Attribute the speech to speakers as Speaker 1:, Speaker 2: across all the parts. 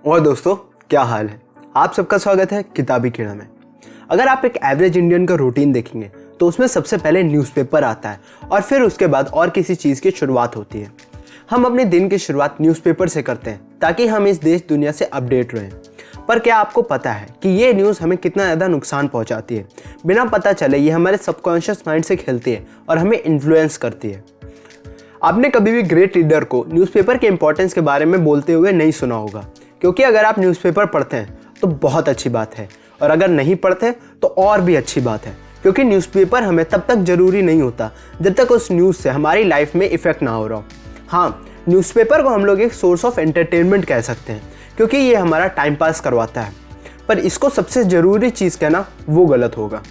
Speaker 1: और दोस्तों, क्या हाल है? आप सबका स्वागत है किताबी कीड़ा में। अगर आप एक एवरेज इंडियन का रूटीन देखेंगे तो उसमें सबसे पहले न्यूज़पेपर आता है और फिर उसके बाद और किसी चीज़ की शुरुआत होती है। हम अपने दिन की शुरुआत न्यूज़पेपर से करते हैं ताकि हम इस देश दुनिया से अपडेट रहें। पर क्या आपको पता है कि ये न्यूज़ हमें कितना ज़्यादा नुकसान पहुंचाती है? बिना पता चले ये हमारे सबकॉन्शियस माइंड से खेलती है और हमें इन्फ्लुएंस करती है। आपने कभी भी ग्रेट लीडर को न्यूज़पेपर के इंपॉर्टेंस के बारे में बोलते हुए नहीं सुना होगा, क्योंकि अगर आप न्यूज़पेपर पढ़ते हैं तो बहुत अच्छी बात है, और अगर नहीं पढ़ते तो और भी अच्छी बात है, क्योंकि न्यूज़पेपर हमें तब तक ज़रूरी नहीं होता जब तक उस न्यूज़ से हमारी लाइफ में इफ़ेक्ट ना हो रहा हो। हाँ, न्यूज़पेपर को हम लोग एक सोर्स ऑफ एंटरटेनमेंट कह सकते हैं, क्योंकि ये हमारा टाइम पास करवाता है, पर इसको सबसे ज़रूरी चीज़ कहना वो गलत होगा।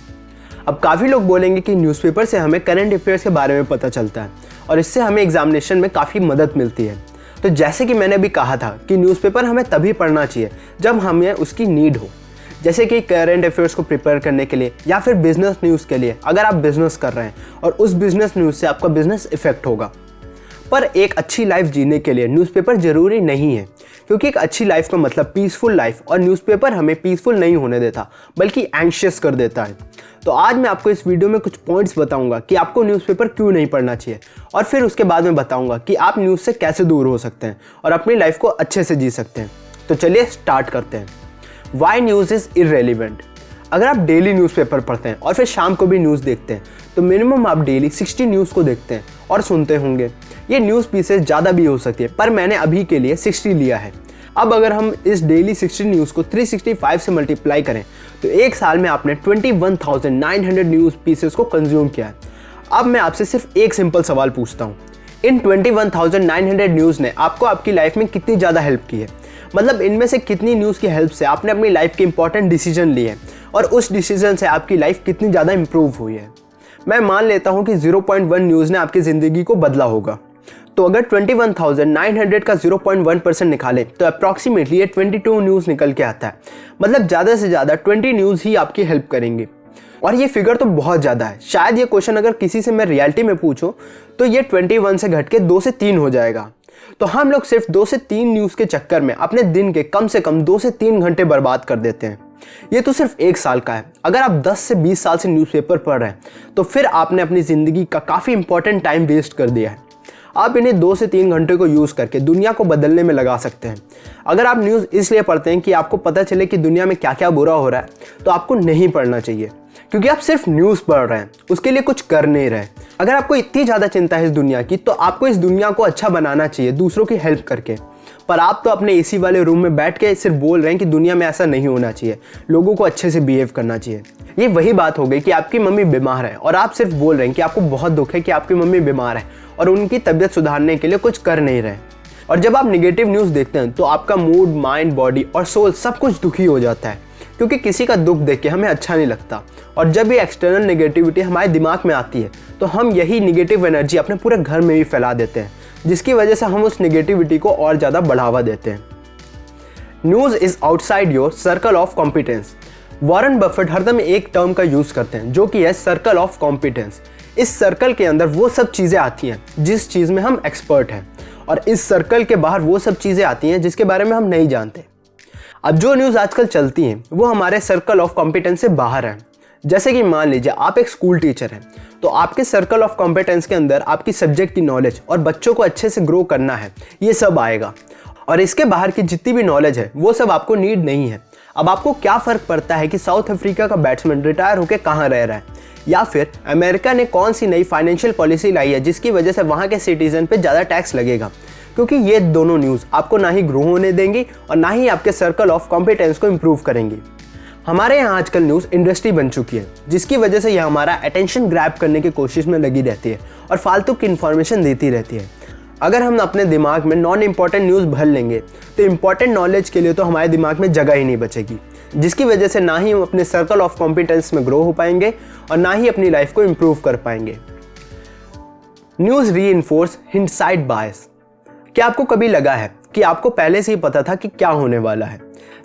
Speaker 1: अब काफ़ी लोग बोलेंगे कि न्यूज़पेपर से हमें करंट अफेयर्स के बारे में पता चलता है और इससे हमें एग्जामिनेशन में काफ़ी मदद मिलती है। तो जैसे कि मैंने अभी कहा था कि न्यूज़पेपर हमें तभी पढ़ना चाहिए जब हमें उसकी नीड हो, जैसे कि करंट अफेयर्स को प्रिपेयर करने के लिए या फिर बिजनेस न्यूज़ के लिए, अगर आप बिजनेस कर रहे हैं और उस बिजनेस न्यूज़ से आपका बिजनेस इफेक्ट होगा। पर एक अच्छी लाइफ जीने के लिए न्यूज़पेपर ज़रूरी नहीं है, क्योंकि एक अच्छी लाइफ का मतलब पीसफुल लाइफ, और न्यूज़पेपर हमें पीसफुल नहीं होने देता बल्कि एंग्शियस कर देता है। तो आज मैं आपको इस वीडियो में कुछ पॉइंट्स बताऊंगा कि आपको न्यूज़पेपर क्यों नहीं पढ़ना चाहिए, और फिर उसके बाद में बताऊंगा कि आप न्यूज़ से कैसे दूर हो सकते हैं और अपनी लाइफ को अच्छे से जी सकते हैं। तो चलिए स्टार्ट करते हैं। Why news is irrelevant. अगर आप डेली न्यूज़पेपर पढ़ते हैं और फिर शाम को भी न्यूज़ देखते हैं तो मिनिमम आप डेली 60 न्यूज़ को देखते हैं और सुनते होंगे। ये न्यूज़ पीसेस ज़्यादा भी हो सकती है, पर मैंने अभी के लिए 60 लिया है। अब अगर हम इस डेली 60 न्यूज़ को 365 से मल्टीप्लाई करें तो एक साल में आपने 21,900 न्यूज़ पीसेस को कंज्यूम किया है। अब मैं आपसे सिर्फ एक सिंपल सवाल पूछता हूँ, इन 21,900 न्यूज़ ने आपको आपकी लाइफ में कितनी ज़्यादा हेल्प की है? मतलब इनमें से कितनी न्यूज़ की हेल्प से आपने अपनी लाइफ के इंपॉर्टेंट डिसीजन लिए हैं और उस डिसीजन से आपकी लाइफ कितनी ज़्यादा इंप्रूव हुई है? मैं मान लेता हूँ कि 0.1 न्यूज़ ने आपकी ज़िंदगी को बदला होगा। तो अगर 21,900 का 0.1% निकालें तो अप्रॉक्सीमेटली ये 22 न्यूज़ निकल के आता है। मतलब ज़्यादा से ज़्यादा 20 न्यूज़ ही आपकी हेल्प करेंगे, और ये फिगर तो बहुत ज़्यादा है। शायद ये क्वेश्चन अगर किसी से मैं रियलिटी में पूछूं तो ये 21 से घट के 2 से 3 हो जाएगा। तो हम लोग सिर्फ 2 से 3 न्यूज़ के चक्कर में अपने दिन के कम से कम 2 से 3 घंटे बर्बाद कर देते हैं। ये तो सिर्फ एक साल का है। अगर आप 10 से 20 साल से न्यूज़पेपर पढ़ रहे हैं तो फिर आपने अपनी ज़िंदगी का काफ़ी इंपॉर्टेंट टाइम वेस्ट कर दिया है। आप इन्हें 2 से 3 घंटे को यूज़ करके दुनिया को बदलने में लगा सकते हैं। अगर आप न्यूज़ इसलिए पढ़ते हैं कि आपको पता चले कि दुनिया में क्या क्या बुरा हो रहा है, तो आपको नहीं पढ़ना चाहिए, क्योंकि आप सिर्फ न्यूज़ पढ़ रहे हैं, उसके लिए कुछ कर नहीं रहे। अगर आपको इतनी ज़्यादा चिंता है इस दुनिया की, तो आपको इस दुनिया को अच्छा बनाना चाहिए दूसरों की हेल्प करके। पर आप तो अपने एसी वाले रूम में बैठ के सिर्फ बोल रहे हैं कि दुनिया में ऐसा नहीं होना चाहिए, लोगों को अच्छे से बिहेव करना चाहिए। ये वही बात हो गई कि आपकी मम्मी बीमार है और आप सिर्फ बोल रहे हैं कि आपको बहुत दुख है कि आपकी मम्मी बीमार है और उनकी तबीयत सुधारने के लिए कुछ कर नहीं रहे। और जब आप नेगेटिव न्यूज़ देखते हैं तो आपका मूड, माइंड, बॉडी और सोल सब कुछ दुखी हो जाता है, क्योंकि किसी का दुख देख के हमें अच्छा नहीं लगता। और जब ये एक्सटर्नल नेगेटिविटी हमारे दिमाग में आती है तो हम यही नेगेटिव एनर्जी अपने पूरे घर में भी फैला देते हैं, जिसकी वजह से हम उस नेगेटिविटी को और ज़्यादा बढ़ावा देते हैं। News is outside your circle of competence. Warren Buffett हरदम एक टर्म का यूज़ करते हैं जो कि है सर्कल ऑफ कॉम्पिटेंस। इस सर्कल के अंदर वो सब चीज़ें आती हैं जिस चीज़ में हम एक्सपर्ट हैं, और इस सर्कल के बाहर वो सब चीज़ें आती हैं जिसके बारे में हम नहीं जानते। अब जो न्यूज़ आजकल चलती हैं वो हमारे सर्कल ऑफ कॉम्पिटेंस से बाहर है। जैसे कि मान लीजिए आप एक स्कूल टीचर हैं, तो आपके सर्कल ऑफ कॉम्पिटेंस के अंदर आपकी सब्जेक्ट की नॉलेज और बच्चों को अच्छे से ग्रो करना है, ये सब आएगा। और इसके बाहर की जितनी भी नॉलेज है वो सब आपको नीड नहीं है। अब आपको क्या फ़र्क पड़ता है कि साउथ अफ्रीका का बैट्समैन रिटायर होकर कहाँ रह रहा है, या फिर अमेरिका ने कौन सी नई फाइनेंशियल पॉलिसी लाई है जिसकी वजह से वहाँ के सिटीजन पे ज़्यादा टैक्स लगेगा, क्योंकि ये दोनों न्यूज़ आपको ना ही ग्रो होने देंगी और ना ही आपके सर्कल ऑफ कॉम्पिटेंस को इम्प्रूव करेंगी। हमारे यहाँ आजकल न्यूज़ इंडस्ट्री बन चुकी है, जिसकी वजह से यह हमारा अटेंशन ग्रैब करने की कोशिश में लगी रहती है और फालतू की इन्फॉर्मेशन देती रहती है। अगर हम अपने दिमाग में नॉन इम्पॉर्टेंट न्यूज़ भर लेंगे तो इम्पॉर्टेंट नॉलेज के लिए तो हमारे दिमाग में जगह ही नहीं बचेगी, जिसकी वजह से ना ही हम अपने सर्कल ऑफ कॉम्पिटेंस में ग्रो हो पाएंगे और ना ही अपनी लाइफ को इम्प्रूव कर पाएंगे। न्यूज़ रीइंफोर्स हिंडसाइट बायस। क्या आपको कभी लगा है कि आपको पहले से ही पता था कि क्या होने वाला है?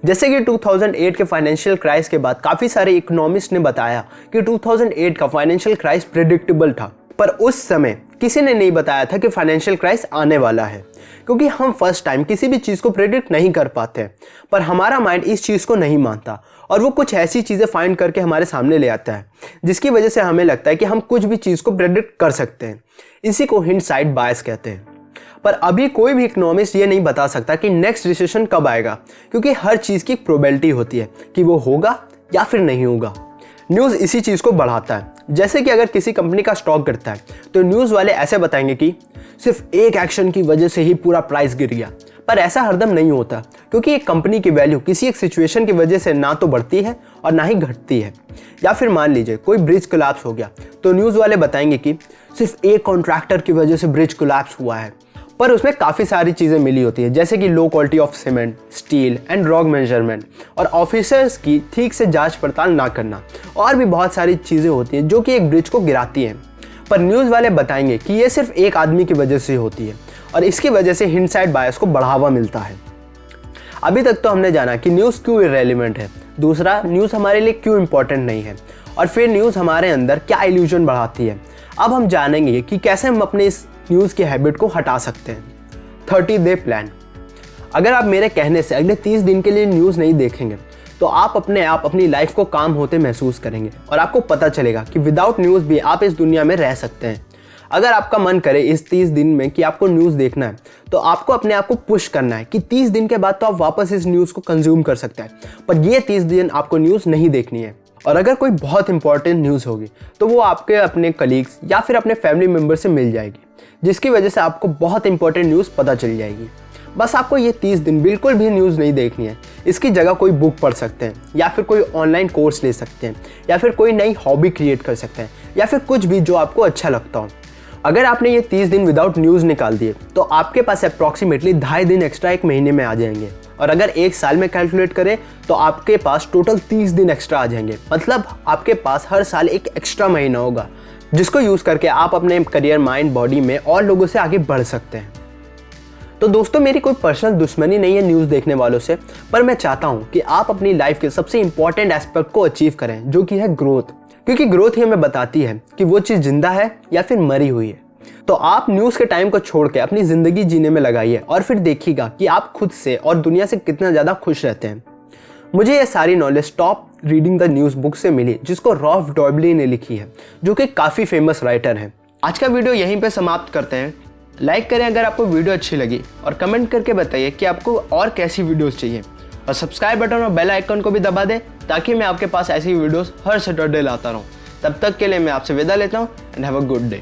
Speaker 1: जैसे कि 2008 के फाइनेंशियल क्राइसिस के बाद काफ़ी सारे इकोनॉमिस्ट ने बताया कि 2008 का फाइनेंशियल क्राइसिस प्रेडिक्टेबल था, पर उस समय किसी ने नहीं बताया था कि फाइनेंशियल क्राइसिस आने वाला है, क्योंकि हम फर्स्ट टाइम किसी भी चीज़ को प्रेडिक्ट नहीं कर पाते। पर हमारा माइंड इस चीज़ को नहीं मानता और वो कुछ ऐसी चीज़ें फाइंड करके हमारे सामने ले आता है जिसकी वजह से हमें लगता है कि हम कुछ भी चीज़ को प्रेडिक्ट कर सकते हैं। इसी को हिंडसाइट बायस कहते हैं। पर अभी कोई भी इकोनॉमिस्ट ये नहीं बता सकता कि नेक्स्ट रिसेशन कब आएगा, क्योंकि हर चीज़ की एक प्रोबेबिलिटी होती है कि वो होगा या फिर नहीं होगा। न्यूज़ इसी चीज़ को बढ़ाता है। जैसे कि अगर किसी कंपनी का स्टॉक गिरता है तो न्यूज़ वाले ऐसे बताएंगे कि सिर्फ एक एक्शन की वजह से ही पूरा प्राइस गिर गया। पर ऐसा हरदम नहीं होता, क्योंकि एक कंपनी की वैल्यू किसी एक सिचुएशन की वजह से ना तो बढ़ती है और ना ही घटती है। या फिर मान लीजिए कोई ब्रिज कोलैप्स हो गया तो न्यूज़ वाले बताएंगे कि सिर्फ एक कॉन्ट्रैक्टर की वजह से ब्रिज कोलैप्स हुआ है, पर उसमें काफ़ी सारी चीज़ें मिली होती है, जैसे कि low quality of cement, steel and rock measurement और ऑफिसर्स की ठीक से जांच पड़ताल ना करना, और भी बहुत सारी चीज़ें होती हैं जो कि एक ब्रिज को गिराती हैं। पर न्यूज़ वाले बताएंगे कि ये सिर्फ एक आदमी की वजह से होती है और इसकी वजह से हिंडसाइट बायस को बढ़ावा मिलता है। अभी तक तो हमने जाना कि न्यूज़ क्यों इरेलीवेंट है, दूसरा न्यूज़ हमारे लिए क्यों इंपॉर्टेंट नहीं है, और फिर न्यूज़ हमारे अंदर क्या इल्यूजन बढ़ाती है। अब हम जानेंगे कि कैसे हम अपने इस न्यूज़ की हैबिट को हटा सकते हैं। 30 डे प्लान। अगर आप मेरे कहने से अगले 30 दिन के लिए न्यूज़ नहीं देखेंगे तो आप अपने आप अपनी लाइफ को काम होते महसूस करेंगे और आपको पता चलेगा कि विदाउट न्यूज़ भी आप इस दुनिया में रह सकते हैं। अगर आपका मन करे इस 30 दिन में कि आपको न्यूज़ देखना है तो आपको अपने आप को पुश करना है कि 30 दिन के बाद तो आप वापस इस न्यूज़ को कंज्यूम कर सकते हैं, पर ये 30 दिन आपको न्यूज़ नहीं देखनी है। और अगर कोई बहुत इंपॉर्टेंट न्यूज़ होगी तो वो आपके अपने कलीग्स या फिर अपने फैमिली मेम्बर से मिल जाएगी, जिसकी वजह से आपको बहुत इंपॉर्टेंट न्यूज़ पता चल जाएगी। बस आपको ये 30 दिन बिल्कुल भी न्यूज़ नहीं देखनी है। इसकी जगह कोई बुक पढ़ सकते हैं, या फिर कोई ऑनलाइन कोर्स ले सकते हैं, या फिर कोई नई हॉबी क्रिएट कर सकते हैं, या फिर कुछ भी जो आपको अच्छा लगता हो। अगर आपने ये 30 दिन विदाउट न्यूज़ निकाल दिए तो आपके पास अप्रॉक्सीमेटली 2.5 दिन एक्स्ट्रा एक महीने में आ जाएंगे, और अगर एक साल में कैलकुलेट करें तो आपके पास टोटल 30 दिन एक्स्ट्रा आ जाएंगे। मतलब आपके पास हर साल एक एक्स्ट्रा महीना होगा जिसको यूज़ करके आप अपने करियर, माइंड, बॉडी में और लोगों से आगे बढ़ सकते हैं। तो दोस्तों, मेरी कोई पर्सनल दुश्मनी नहीं है न्यूज़ देखने वालों से, पर मैं चाहता हूँ कि आप अपनी लाइफ के सबसे इंपॉर्टेंट एस्पेक्ट को अचीव करें, जो कि है ग्रोथ, क्योंकि ग्रोथ ही हमें बताती है कि वो चीज़ जिंदा है या फिर मरी हुई है। तो आप न्यूज़ के टाइम को छोड़ के अपनी ज़िंदगी जीने में लगाइए और फिर देखिएगा कि आप खुद से और दुनिया से कितना ज़्यादा खुश रहते हैं। मुझे ये सारी knowledge stop reading the news book से मिली, जिसको रॉल्फ डॉयबली ने लिखी है, जो कि काफ़ी फेमस राइटर हैं। आज का वीडियो यहीं पे समाप्त करते हैं। लाइक करें अगर आपको वीडियो अच्छी लगी, और कमेंट करके बताइए कि आपको और कैसी वीडियोस चाहिए, और सब्सक्राइब बटन और बेल आइकन को भी दबा दें ताकि मैं आपके पास ऐसी वीडियोस हर सैटरडे लाता रहूं। तब तक के लिए मैं आपसे विदा लेता हूं and have a good day.